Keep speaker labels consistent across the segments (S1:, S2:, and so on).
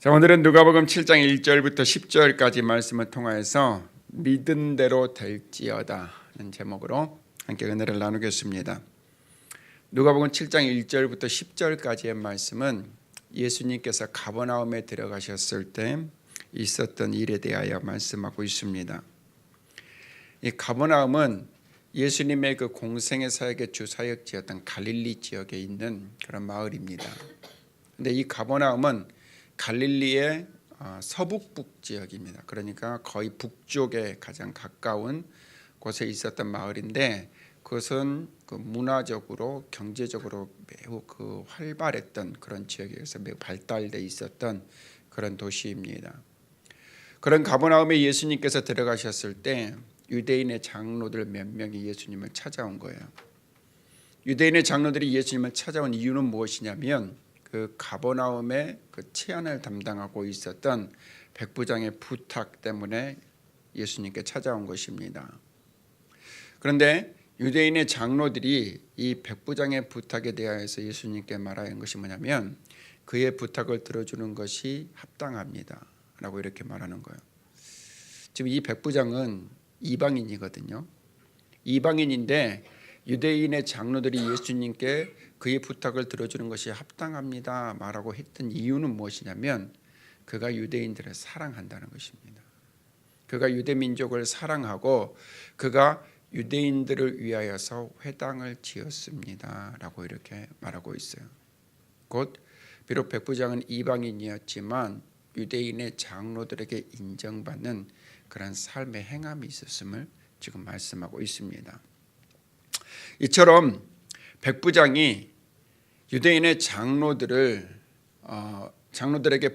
S1: 자, 오늘은 누가복음 7장 1절부터 10절까지 말씀을 통하여서 믿은 대로 될지어다는 제목으로 함께 은혜를 나누겠습니다. 누가복음 7장 1절부터 10절까지의 말씀은 예수님께서 가버나움에 들어가셨을 때 있었던 일에 대하여 말씀하고 있습니다. 이 가버나움은 예수님의 그 공생의 사역의 주 사역지였던 갈릴리 지역에 있는 그런 마을입니다. 그런데 이 가버나움은 갈릴리의 서북북 지역입니다. 그러니까 거의 북쪽에 가장 가까운 곳에 있었던 마을인데 그것은 그 문화적으로 경제적으로 매우 그 활발했던 그런 지역에서 매우 발달돼 있었던 그런 도시입니다. 그런 가버나움에 예수님께서 들어가셨을 때 유대인의 장로들 몇 명이 예수님을 찾아온 거예요. 유대인의 장로들이 예수님을 찾아온 이유는 무엇이냐면 그 가버나움의 그 치안을 담당하고 있었던 백부장의 부탁 때문에 예수님께 찾아온 것입니다. 그런데 유대인의 장로들이 이 백부장의 부탁에 대하여서 예수님께 말하는 것이 뭐냐면 그의 부탁을 들어주는 것이 합당합니다 라고 이렇게 말하는 거예요. 지금 이 백부장은 이방인이거든요. 이방인인데 유대인의 장로들이 예수님께 그의 부탁을 들어주는 것이 합당합니다 말하고 했던 이유는 무엇이냐면 그가 유대인들을 사랑한다는 것입니다. 그가 유대민족을 사랑하고 그가 유대인들을 위하여서 회당을 지었습니다 라고 이렇게 말하고 있어요. 곧 비록 백부장은 이방인이었지만 유대인의 장로들에게 인정받는 그런 삶의 행함이 있었음을 지금 말씀하고 있습니다. 이처럼 백부장이 유대인의 장로들에게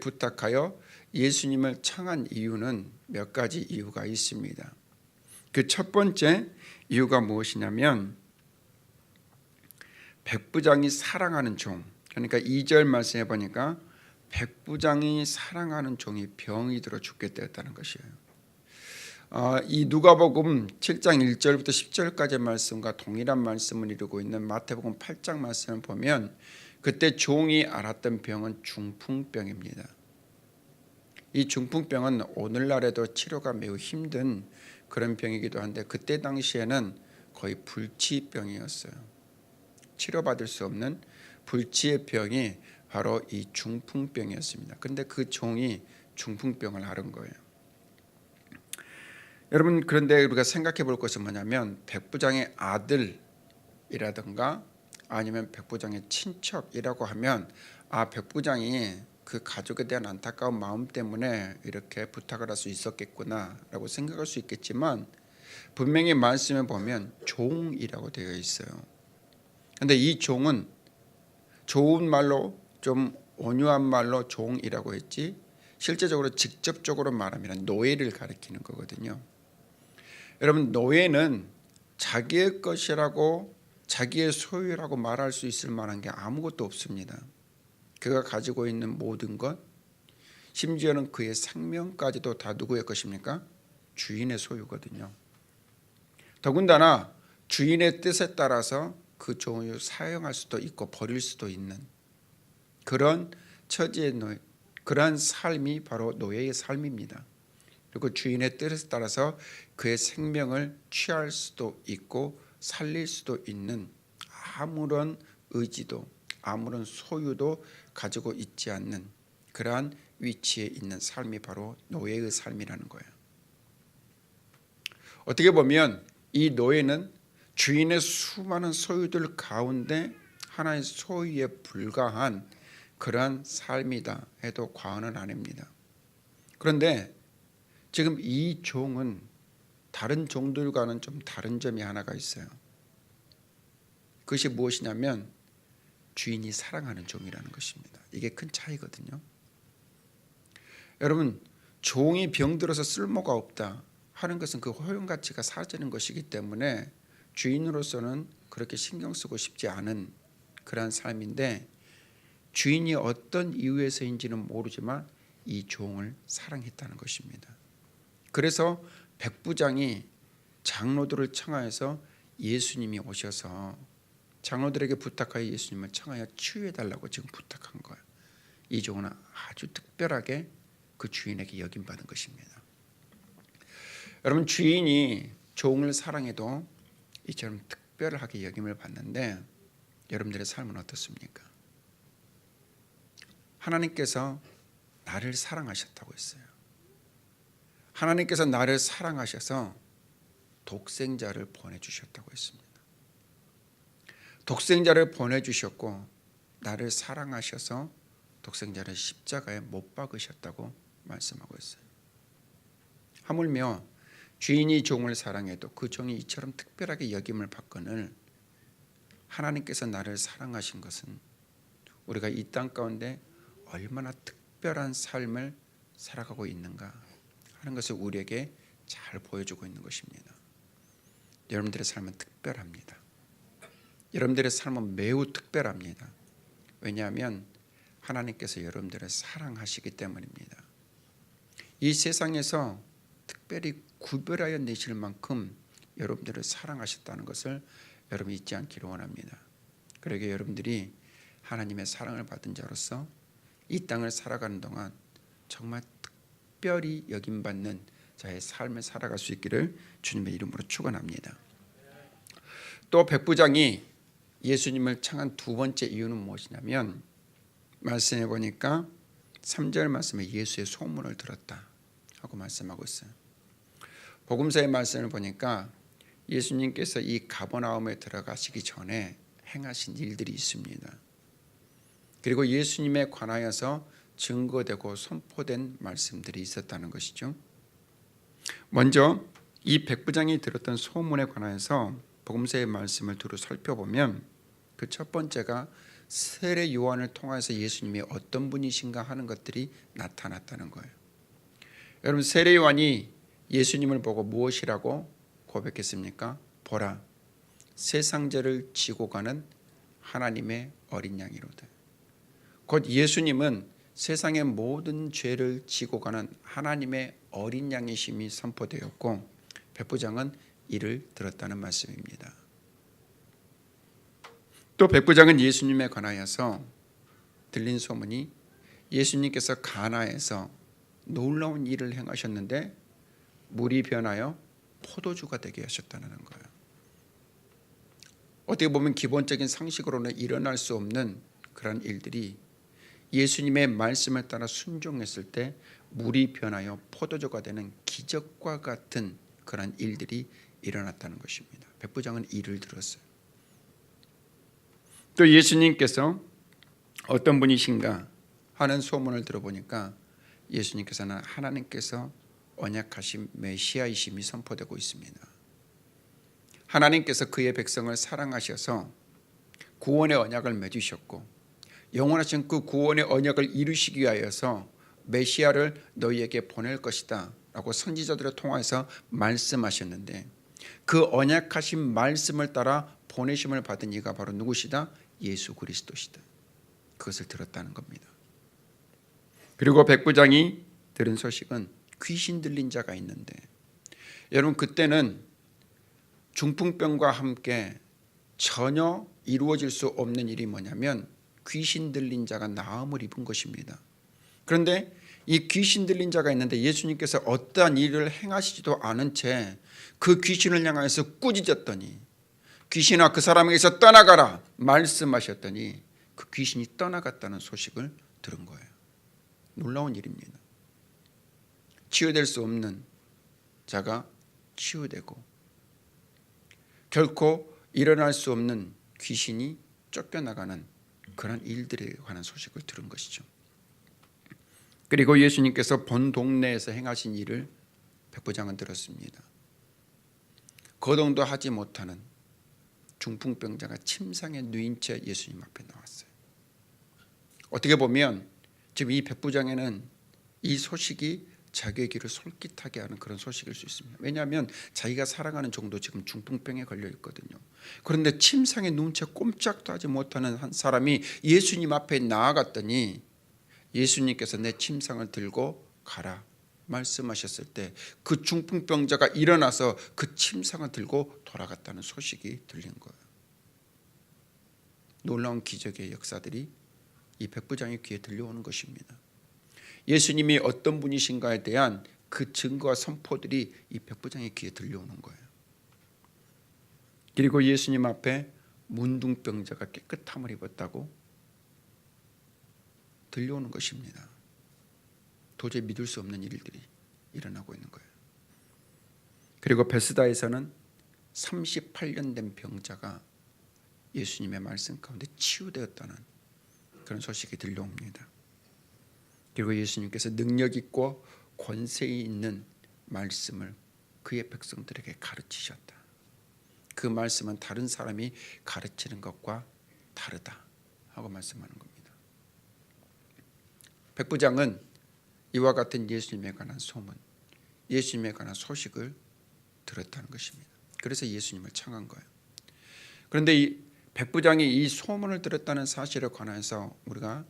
S1: 부탁하여 예수님을 청한 이유는 몇 가지 이유가 있습니다. 그 첫 번째 이유가 무엇이냐면 백부장이 사랑하는 종, 그러니까 2절 말씀해 보니까 백부장이 사랑하는 종이 병이 들어 죽게 되었다는 것이에요. 이 누가복음 7장 1절부터 10절까지의 말씀과 동일한 말씀을 이루고 있는 마태복음 8장 말씀을 보면 그때 종이 앓았던 병은 중풍병입니다. 이 중풍병은 오늘날에도 치료가 매우 힘든 그런 병이기도 한데 그때 당시에는 거의 불치병이었어요. 치료받을 수 없는 불치의 병이 바로 이 중풍병이었습니다. 그런데 그 종이 중풍병을 앓은 거예요. 여러분, 그런데 우리가 생각해 볼 것은 뭐냐면 백부장의 아들이라든가 아니면 백부장의 친척이라고 하면 백부장이 그 가족에 대한 안타까운 마음 때문에 이렇게 부탁을 할 수 있었겠구나 라고 생각할 수 있겠지만 분명히 말씀에 보면 종이라고 되어 있어요. 그런데 이 종은 좋은 말로 좀 온유한 말로 종이라고 했지 실제적으로 직접적으로 말하면 노예를 가리키는 거거든요. 여러분, 노예는 자기의 것이라고 자기의 소유라고 말할 수 있을 만한 게 아무것도 없습니다. 그가 가지고 있는 모든 것, 심지어는 그의 생명까지도 다 누구의 것입니까? 주인의 소유거든요. 더군다나 주인의 뜻에 따라서 그 종을 사용할 수도 있고 버릴 수도 있는 그런 처지의 노예, 그러한 삶이 바로 노예의 삶입니다. 그리고 주인의 뜻에 따라서 그의 생명을 취할 수도 있고 살릴 수도 있는 아무런 의지도 아무런 소유도 가지고 있지 않는 그러한 위치에 있는 삶이 바로 노예의 삶이라는 거예요. 어떻게 보면 이 노예는 주인의 수많은 소유들 가운데 하나의 소유에 불과한 그러한 삶이다 해도 과언은 아닙니다. 그런데 지금 이 종은 다른 종들과는 좀 다른 점이 하나가 있어요. 그것이 무엇이냐면 주인이 사랑하는 종이라는 것입니다. 이게 큰 차이거든요. 여러분, 종이 병들어서 쓸모가 없다 하는 것은 그 허용가치가 사라지는 것이기 때문에 주인으로서는 그렇게 신경 쓰고 싶지 않은 그러한 삶인데 주인이 어떤 이유에서인지는 모르지만 이 종을 사랑했다는 것입니다. 그래서 백부장이 장로들을 청하여서 예수님이 오셔서 장로들에게 부탁하여 예수님을 청하여 치유해달라고 지금 부탁한 거예요. 이 종은 아주 특별하게 그 주인에게 여김받은 것입니다. 여러분, 주인이 종을 사랑해도 이처럼 특별하게 여김을 받는데 여러분들의 삶은 어떻습니까? 하나님께서 나를 사랑하셨다고 했어요. 하나님께서 나를 사랑하셔서 독생자를 보내주셨다고 했습니다. 독생자를 보내주셨고 나를 사랑하셔서 독생자를 십자가에 못 박으셨다고 말씀하고 있어요. 하물며 주인이 종을 사랑해도 그 종이 이처럼 특별하게 여김을 받거늘 하나님께서 나를 사랑하신 것은 우리가 이 땅 가운데 얼마나 특별한 삶을 살아가고 있는가 하는 것을 우리에게 잘 보여주고 있는 것입니다. 여러분들의 삶은 특별합니다. 여러분들의 삶은 매우 특별합니다. 왜냐하면 하나님께서 여러분들을 사랑하시기 때문입니다. 이 세상에서 특별히 구별하여 내실 만큼 여러분들을 사랑하셨다는 것을 여러분 잊지 않기를 원합니다. 그러게 여러분들이 하나님의 사랑을 받은 자로서 이 땅을 살아가는 동안 정말 특별히 여김받는 자의 삶을 살아갈 수 있기를 주님의 이름으로 축원합니다. 또 백부장이 예수님을 청한 두 번째 이유는 무엇이냐면 말씀해 보니까 3절 말씀에 예수의 소문을 들었다 하고 말씀하고 있어요. 복음서의 말씀을 보니까 예수님께서 이 가버나움에 들어가시기 전에 행하신 일들이 있습니다. 그리고 예수님에 관하여서 증거되고 선포된 말씀들이 있었다는 것이죠. 먼저 이 백부장이 들었던 소문에 관하여서 복음서의 말씀을 두루 살펴보면 그 첫 번째가 세례 요한을 통해서 예수님이 어떤 분이신가 하는 것들이 나타났다는 거예요. 여러분, 세례 요한이 예수님을 보고 무엇이라고 고백했습니까? 보라, 세상 죄를 지고 가는 하나님의 어린 양이로다. 곧 예수님은 세상의 모든 죄를 지고 가는 하나님의 어린 양이심이 선포되었고 백부장은 이를 들었다는 말씀입니다. 또 백부장은 예수님에 관하여서 들린 소문이 예수님께서 가나에서 놀라운 일을 행하셨는데 물이 변하여 포도주가 되게 하셨다는 거예요. 어떻게 보면 기본적인 상식으로는 일어날 수 없는 그런 일들이 예수님의 말씀을 따라 순종했을 때 물이 변하여 포도주가 되는 기적과 같은 그런 일들이 일어났다는 것입니다. 백부장은 이를 들었어요. 또 예수님께서 어떤 분이신가 하는 소문을 들어보니까 예수님께서는 하나님께서 언약하신 메시아이심이 선포되고 있습니다. 하나님께서 그의 백성을 사랑하셔서 구원의 언약을 맺으셨고 영원하신 그 구원의 언약을 이루시기 위하여서 메시아를 너희에게 보낼 것이다 라고 선지자들을 통해서 말씀하셨는데 그 언약하신 말씀을 따라 보내심을 받은 이가 바로 누구시다? 예수 그리스도시다. 그것을 들었다는 겁니다. 그리고 백부장이 들은 소식은 귀신 들린 자가 있는데 여러분, 그때는 중풍병과 함께 전혀 이루어질 수 없는 일이 뭐냐면 귀신 들린 자가 나음을 입은 것입니다. 그런데 이 귀신 들린 자가 있는데 예수님께서 어떠한 일을 행하시지도 않은 채 그 귀신을 향하여서 꾸짖었더니 귀신아 그 사람에게서 떠나가라 말씀하셨더니 그 귀신이 떠나갔다는 소식을 들은 거예요. 놀라운 일입니다. 치유될 수 없는 자가 치유되고 결코 일어날 수 없는 귀신이 쫓겨나가는 그런 일들에 관한 소식을 들은 것이죠. 그리고 예수님께서 본 동네에서 행하신 일을 백부장은 들었습니다. 거동도 하지 못하는 중풍병자가 침상에 누인 채 예수님 앞에 나왔어요. 어떻게 보면 지금 이 백부장에는 이 소식이 자기의 귀를 솔깃하게 하는 그런 소식일 수 있습니다. 왜냐하면 자기가 살아가는 종도 지금 중풍병에 걸려 있거든요. 그런데 침상에 누운 채 꼼짝도 하지 못하는 한 사람이 예수님 앞에 나아갔더니 예수님께서 내 침상을 들고 가라 말씀하셨을 때 그 중풍병자가 일어나서 그 침상을 들고 돌아갔다는 소식이 들린 거예요. 놀라운 기적의 역사들이 이 백부장의 귀에 들려오는 것입니다. 예수님이 어떤 분이신가에 대한 그 증거와 선포들이 이 백부장의 귀에 들려오는 거예요. 그리고 예수님 앞에 문둥병자가 깨끗함을 입었다고 들려오는 것입니다. 도저히 믿을 수 없는 일들이 일어나고 있는 거예요. 그리고 베스다에서는 38년 된 병자가 예수님의 말씀 가운데 치유되었다는 그런 소식이 들려옵니다. 그리고 예수님께서 능력 있고 권세 있는 말씀을 그의 백성들에게 가르치셨다. 그 말씀은 다른 사람이 가르치는 것과 다르다 하고 말씀하는 겁니다. 백부장은 이와 같은 예수님에 관한 소문, 예수님에 관한 소식을 들었다는 것입니다. 그래서 예수님을 청한 거예요. 그런데 이 백부장이 이 소문을 들었다는 사실에 관해서 우리가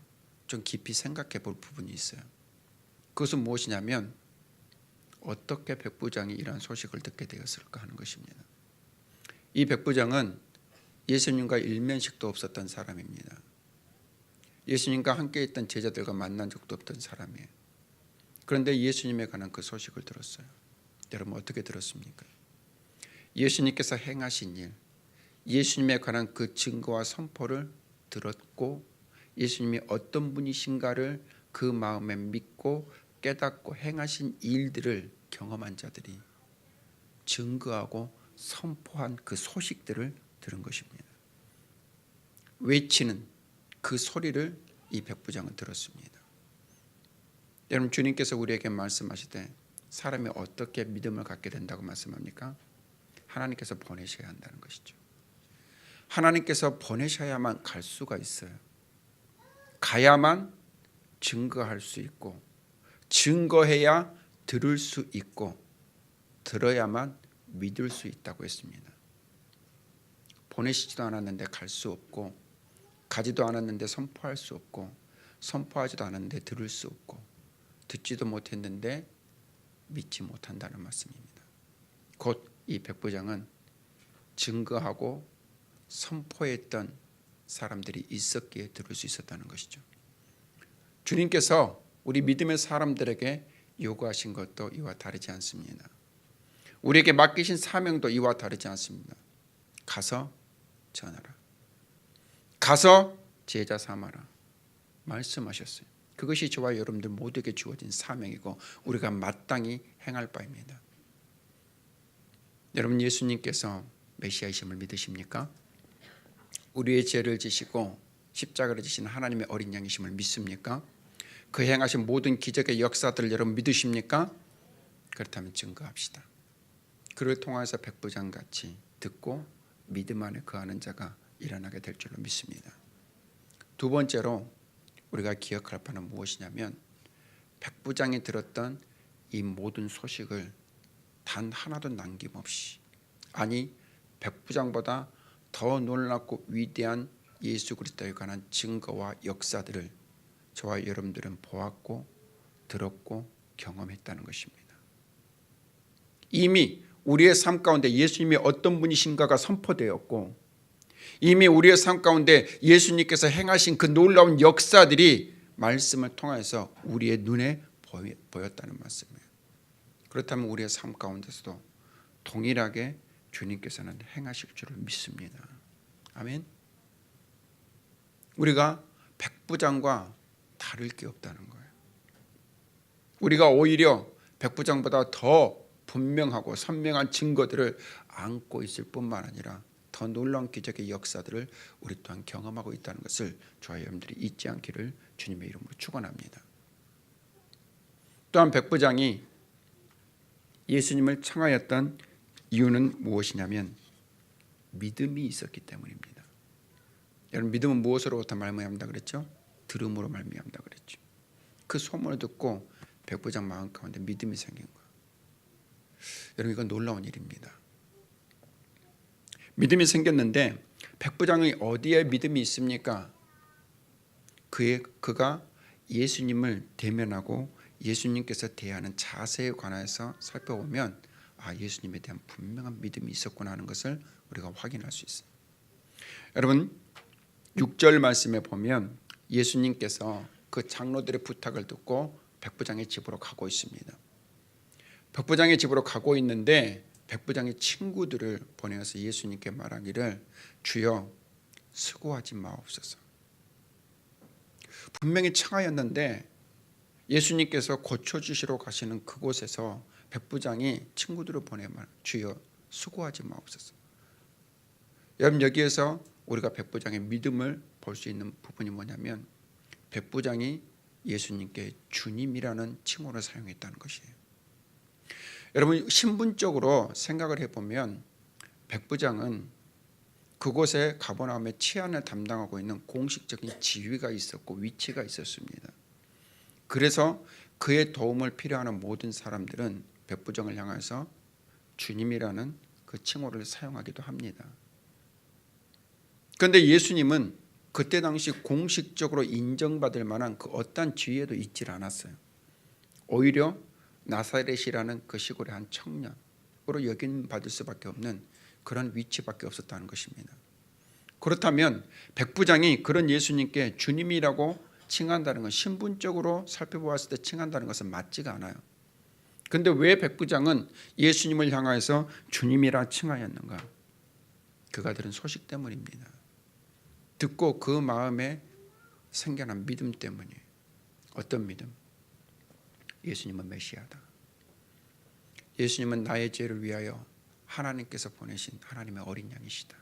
S1: 좀 깊이 생각해 볼 부분이 있어요. 그것은 무엇이냐면 어떻게 백부장이 이러한 소식을 듣게 되었을까 하는 것입니다. 이 백부장은 예수님과 일면식도 없었던 사람입니다. 예수님과 함께 있던 제자들과 만난 적도 없던 사람이에요. 그런데 예수님에 관한 그 소식을 들었어요. 여러분 어떻게 들었습니까? 예수님께서 행하신 일, 예수님에 관한 그 증거와 선포를 들었고 예수님이 어떤 분이신가를 그 마음에 믿고 깨닫고 행하신 일들을 경험한 자들이 증거하고 선포한 그 소식들을 들은 것입니다. 외치는 그 소리를 이 백부장은 들었습니다. 여러분 주님께서 우리에게 말씀하시되 사람이 어떻게 믿음을 갖게 된다고 말씀합니까? 하나님께서 보내셔야 한다는 것이죠. 하나님께서 보내셔야만 갈 수가 있어요. 가야만 증거할 수 있고 증거해야 들을 수 있고 들어야만 믿을 수 있다고 했습니다. 보내시지도 않았는데 갈 수 없고 가지도 않았는데 선포할 수 없고 선포하지도 않았는데 들을 수 없고 듣지도 못했는데 믿지 못한다는 말씀입니다. 곧 이 백부장은 증거하고 선포했던 사람들이 있었기에 들을 수 있었다는 것이죠. 주님께서 우리 믿음의 사람들에게 요구하신 것도 이와 다르지 않습니다. 우리에게 맡기신 사명도 이와 다르지 않습니다. 가서 전하라. 가서 제자 삼아라. 말씀하셨어요. 그것이 저와 여러분들 모두에게 주어진 사명이고 우리가 마땅히 행할 바입니다. 여러분 예수님께서 메시아이심을 믿으십니까? 우리의 죄를 지시고 십자가를 지신 하나님의 어린 양이심을 믿습니까? 그 행하신 모든 기적의 역사들을 여러분 믿으십니까? 그렇다면 증거합시다. 그를 통해서 백부장같이 듣고 믿음 안에 거하는 자가 일어나게 될 줄로 믿습니다. 두 번째로 우리가 기억할 바는 무엇이냐면 백부장이 들었던 이 모든 소식을 단 하나도 남김없이 아니 백부장보다 더 놀랍고 위대한 예수 그리스도에 관한 증거와 역사들을 저와 여러분들은 보았고 들었고 경험했다는 것입니다. 이미 우리의 삶 가운데 예수님이 어떤 분이신가가 선포되었고 이미 우리의 삶 가운데 예수님께서 행하신 그 놀라운 역사들이 말씀을 통해서 우리의 눈에 보였다는 말씀이에요. 그렇다면 우리의 삶 가운데서도 동일하게 주님께서는 행하실 줄을 믿습니다. 아멘. 우리가 백부장과 다를 게 없다는 거예요. 우리가 오히려 백부장보다 더 분명하고 선명한 증거들을 안고 있을 뿐만 아니라 더 놀라운 기적의 역사들을 우리 또한 경험하고 있다는 것을 저와 여러분들이 잊지 않기를 주님의 이름으로 축원합니다. 또한 백부장이 예수님을 청하였던 이유는 무엇이냐면 믿음이 있었기 때문입니다. 여러분 믿음은 무엇으로부터 말미암다 그랬죠? 들음으로 말미암다 그랬죠. 그 소문을 듣고 백부장 마음 가운데 믿음이 생긴 거예요. 여러분 이건 놀라운 일입니다. 믿음이 생겼는데 백부장이 어디에 믿음이 있습니까? 그가 예수님을 대면하고 예수님께서 대하는 자세에 관해서 살펴보면 예수님에 대한 분명한 믿음이 있었구나 하는 것을 우리가 확인할 수 있어요. 여러분 6절 말씀에 보면 예수님께서 그 장로들의 부탁을 듣고 백부장의 집으로 가고 있습니다. 백부장의 집으로 가고 있는데 백부장의 친구들을 보내서 예수님께 말하기를 주여 수고하지 마옵소서. 분명히 청하였는데 예수님께서 고쳐주시러 가시는 그곳에서 백부장이 친구들을 보내 말 주여 수고하지 마옵소서. 여러분 여기에서 우리가 백부장의 믿음을 볼 수 있는 부분이 뭐냐면 백부장이 예수님께 주님이라는 칭호를 사용했다는 것이에요. 여러분 신분적으로 생각을 해보면 백부장은 그곳에 가버나움의 치안을 담당하고 있는 공식적인 지위가 있었고 위치가 있었습니다. 그래서 그의 도움을 필요하는 모든 사람들은 백부장을 향해서 주님이라는 그 칭호를 사용하기도 합니다. 그런데 예수님은 그때 당시 공식적으로 인정받을 만한 그 어떠한 지위에도 있질 않았어요. 오히려 나사렛이라는 그 시골의 한 청년으로 여김받을 수밖에 없는 그런 위치밖에 없었다는 것입니다. 그렇다면 백부장이 그런 예수님께 주님이라고 칭한다는 건 신분적으로 살펴보았을 때 칭한다는 것은 맞지가 않아요. 그런데 왜 백부장은 예수님을 향하여서 주님이라 칭하였는가? 그가 들은 소식 때문입니다. 듣고 그 마음에 생겨난 믿음 때문이에요. 어떤 믿음? 예수님은 메시아다. 예수님은 나의 죄를 위하여 하나님께서 보내신 하나님의 어린 양이시다.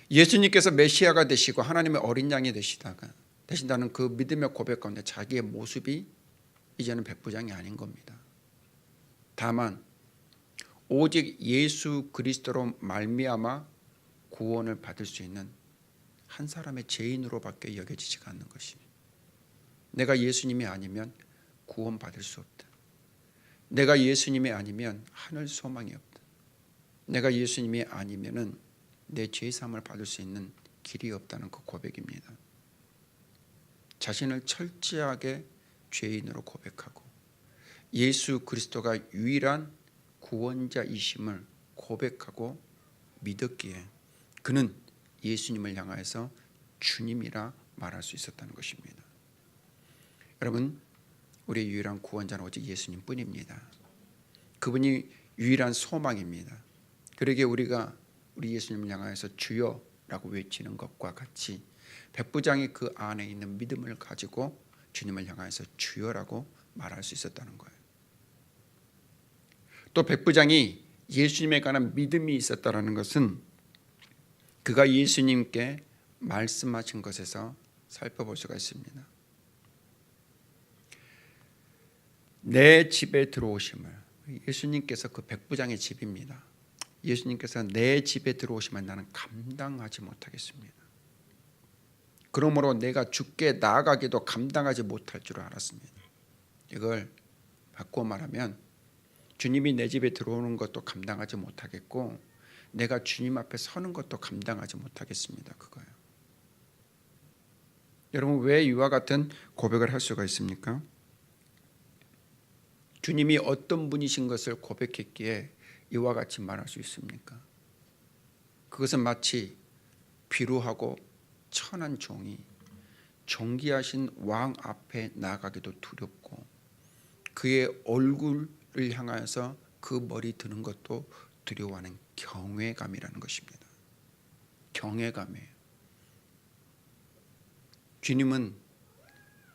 S1: 예수님께서 메시아가 되시고 하나님의 어린 양이 되신다는 그 믿음의 고백 가운데 자기의 모습이 이제는 백부장이 아닌 겁니다. 다만 오직 예수 그리스도로 말미암아 구원을 받을 수 있는 한 사람의 죄인으로밖에 여겨지지가 않는 것이, 내가 예수님이 아니면 구원받을 수 없다. 내가 예수님이 아니면 하늘 소망이 없다. 내가 예수님이 아니면은 내 죄사함을 받을 수 있는 길이 없다는 그 고백입니다. 자신을 철저하게 죄인으로 고백하고 예수 그리스도가 유일한 구원자이심을 고백하고 믿었기에 그는 예수님을 향하여서 주님이라 말할 수 있었다는 것입니다. 여러분, 우리의 유일한 구원자는 오직 예수님 뿐입니다. 그분이 유일한 소망입니다. 그러기에 우리가 우리 예수님을 향하여서 주여라고 외치는 것과 같이 백부장이 그 안에 있는 믿음을 가지고 주님을 향하여서 주여라고 말할 수 있었다는 거예요. 또 백부장이 예수님에 관한 믿음이 있었다는 것은 그가 예수님께 말씀하신 것에서 살펴볼 수가 있습니다. 내 집에 들어오심을, 예수님께서 그 백부장의 집입니다. 예수님께서 내 집에 들어오시면 나는 감당하지 못하겠습니다. 그러므로 내가 주께 나아가기도 감당하지 못할 줄 알았습니다. 이걸 바꾸어 말하면 주님이 내 집에 들어오는 것도 감당하지 못하겠고 내가 주님 앞에 서는 것도 감당하지 못하겠습니다. 그거예요. 여러분, 왜 이와 같은 고백을 할 수가 있습니까? 주님이 어떤 분이신 것을 고백했기에 이와 같이 말할 수 있습니까? 그것은 마치 비루하고 천한 종이 존귀하신 왕 앞에 나가기도 두렵고 그의 얼굴을 향하여서 그 머리 드는 것도 두려워하는 경외감이라는 것입니다. 경외감이에요. 주님은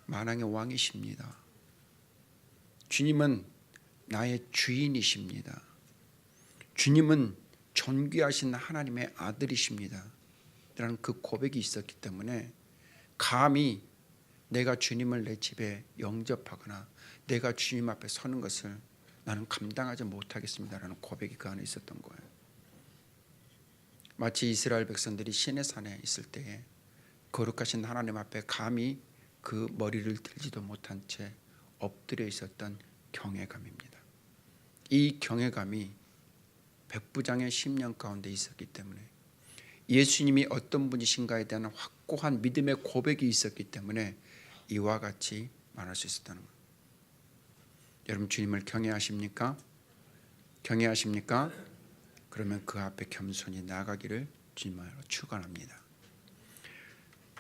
S1: 만왕의 왕이십니다. 주님은 나의 주인이십니다. 주님은 존귀하신 하나님의 아들이십니다. 라는 그 고백이 있었기 때문에 감히 내가 주님을 내 집에 영접하거나 내가 주님 앞에 서는 것을 나는 감당하지 못하겠습니다라는 고백이 그 안에 있었던 거예요. 마치 이스라엘 백성들이 시내산에 있을 때에 거룩하신 하나님 앞에 감히 그 머리를 들지도 못한 채 엎드려 있었던 경외감입니다. 이 경외감이 백부장의 심령 가운데 있었기 때문에 예수님이 어떤 분이신가에 대한 확고한 믿음의 고백이 있었기 때문에 이와 같이 말할 수 있었다는 것. 여러분, 주님을 경외하십니까? 경외하십니까? 그러면 그 앞에 겸손히 나아가기를 주님으로 축원합니다.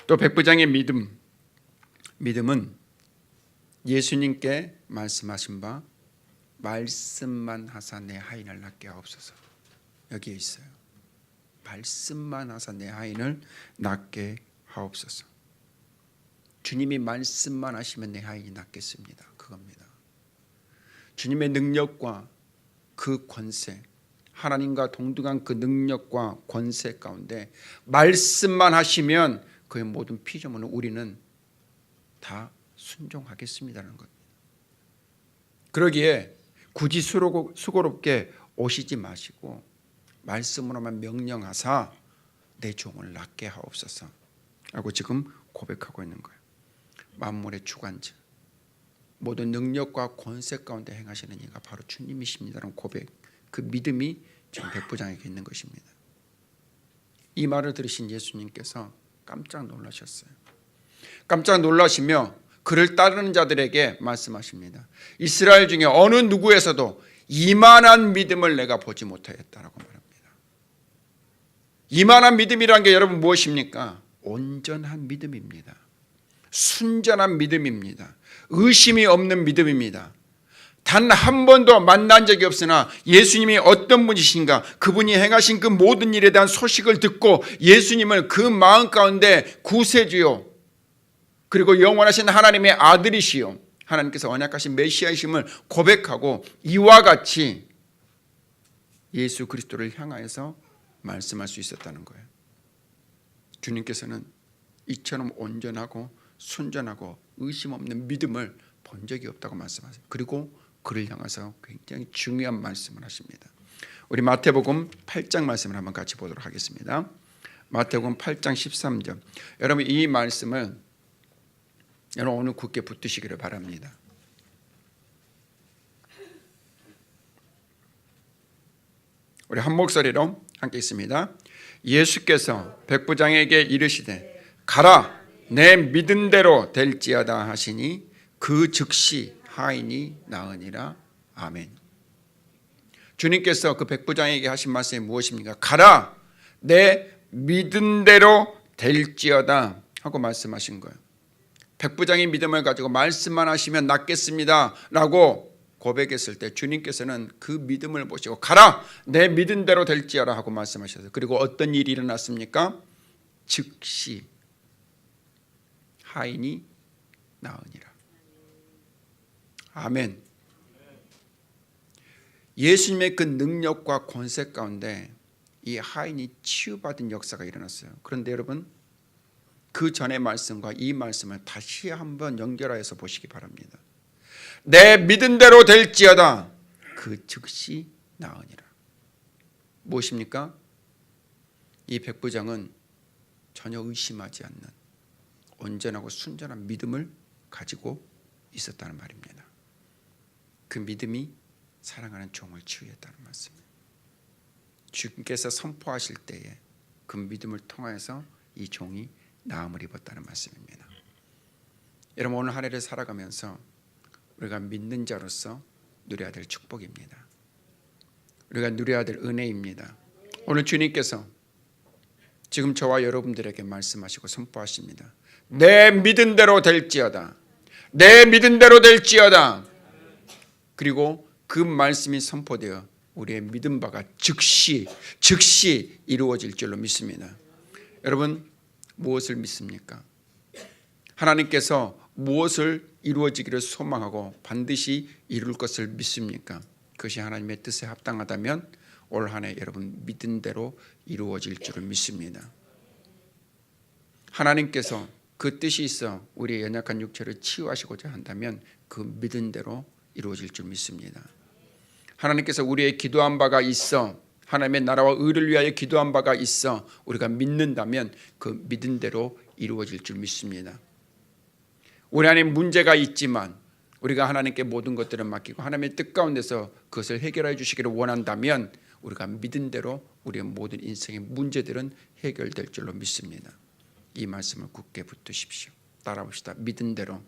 S1: 또 백부장의 믿음은 예수님께 말씀하신 바 말씀만 하사 내 하인을 낫게 하옵소서. 여기에 있어요. 말씀만 하사 내 하인을 낫게 하옵소서. 주님이 말씀만 하시면 내 하인이 낫겠습니다. 그겁니다. 주님의 능력과 그 권세, 하나님과 동등한 그 능력과 권세 가운데 말씀만 하시면 그의 모든 피조물은 우리는 다 순종하겠습니다라는 것. 그러기에 굳이 수고롭게 오시지 마시고 말씀으로만 명령하사 내 종을 낫게 하옵소서 라고 지금 고백하고 있는 거예요. 만물의 주관자, 모든 능력과 권세 가운데 행하시는 이가 바로 주님이십니다라는 고백, 그 믿음이 지금 백부장에게 있는 것입니다. 이 말을 들으신 예수님께서 깜짝 놀라셨어요. 깜짝 놀라시며 그를 따르는 자들에게 말씀하십니다. 이스라엘 중에 어느 누구에서도 이만한 믿음을 내가 보지 못하였다라고 말합니다. 이만한 믿음이란 게 여러분 무엇입니까? 온전한 믿음입니다. 순전한 믿음입니다. 의심이 없는 믿음입니다. 단 한 번도 만난 적이 없으나 예수님이 어떤 분이신가, 그분이 행하신 그 모든 일에 대한 소식을 듣고 예수님을 그 마음 가운데 구세주요, 그리고 영원하신 하나님의 아들이시요, 하나님께서 언약하신 메시아이심을 고백하고 이와 같이 예수 그리스도를 향하여서 말씀할 수 있었다는 거예요. 주님께서는 이처럼 온전하고 순전하고 의심 없는 믿음을 본 적이 없다고 말씀하세요. 그리고 그를 향해서 굉장히 중요한 말씀을 하십니다. 우리 마태복음 8장 말씀을 한번 같이 보도록 하겠습니다. 마태복음 8장 13절. 여러분 이 말씀을 여러분 오늘 굳게 붙드시기를 바랍니다. 우리 한 목소리로 함께 있습니다. 예수께서 백부장에게 이르시되 가라 내 믿은 대로 될지어다 하시니 그 즉시 하인이 나으니라. 아멘. 주님께서 그 백부장에게 하신 말씀이 무엇입니까? 가라 내 믿은 대로 될지어다 하고 말씀하신 거예요. 백부장의 믿음을 가지고 말씀만 하시면 낫겠습니다 라고 고백했을 때 주님께서는 그 믿음을 보시고 가라 내 믿은 대로 될지어라 하고 말씀하셨어요. 그리고 어떤 일이 일어났습니까? 즉시 하인이 나으니라. 아멘. 예수님의 그 능력과 권세 가운데 이 하인이 치유받은 역사가 일어났어요. 그런데 여러분 그 전의 말씀과 이 말씀을 다시 한번 연결하여서 보시기 바랍니다. 내 믿은 대로 될지어다 그 즉시 나으니라. 무엇입니까? 이 백부장은 전혀 의심하지 않는 온전하고 순전한 믿음을 가지고 있었다는 말입니다. 그 믿음이 사랑하는 종을 치유했다는 말씀이에요. 주님께서 선포하실 때에 그 믿음을 통해서 이 종이 나음을 입었다는 말씀입니다. 여러분 오늘 한 해를 살아가면서 우리가 믿는 자로서 누려야 될 축복입니다. 우리가 누려야 될 은혜입니다. 오늘 주님께서 지금 저와 여러분들에게 말씀하시고 선포하십니다. 내 믿은 대로 될지어다. 내 믿은 대로 될지어다. 그리고 그 말씀이 선포되어 우리의 믿은 바가 즉시 이루어질 줄로 믿습니다. 여러분 무엇을 믿습니까? 하나님께서 무엇을 이루어지기를 소망하고 반드시 이룰 것을 믿습니까? 그것이 하나님의 뜻에 합당하다면 올 한 해 여러분 믿은 대로 이루어질 줄을 믿습니다. 하나님께서 그 뜻이 있어 우리의 연약한 육체를 치유하시고자 한다면 그 믿은 대로 이루어질 줄 믿습니다. 하나님께서 우리의 기도한 바가 있어 하나님의 나라와 의를 위하여 기도한 바가 있어 우리가 믿는다면 그 믿은 대로 이루어질 줄 믿습니다. 우리 안에 문제가 있지만 우리가 하나님께 모든 것들을 맡기고 하나님의 뜻 가운데서 그것을 해결해 주시기를 원한다면 우리가 믿은 대로 우리의 모든 인생의 문제들은 해결될 줄로 믿습니다. 이 말씀을 굳게 붙드십시오. 따라 봅시다. 믿은 대로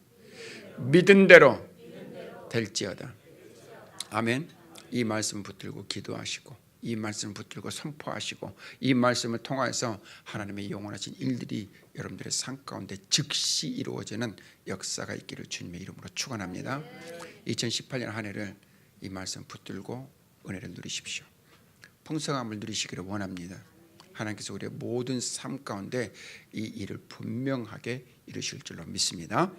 S1: 될지어다. 아멘. 이 말씀 붙들고 기도하시고 이 말씀을 붙들고 선포하시고 이 말씀을 통하여서 하나님의 영원하신 일들이 여러분들의 삶 가운데 즉시 이루어지는 역사가 있기를 주님의 이름으로 축원합니다. 2018년 한 해를 이 말씀 붙들고 은혜를 누리십시오. 풍성함을 누리시기를 원합니다. 하나님께서 우리의 모든 삶 가운데 이 일을 분명하게 이루실 줄로 믿습니다.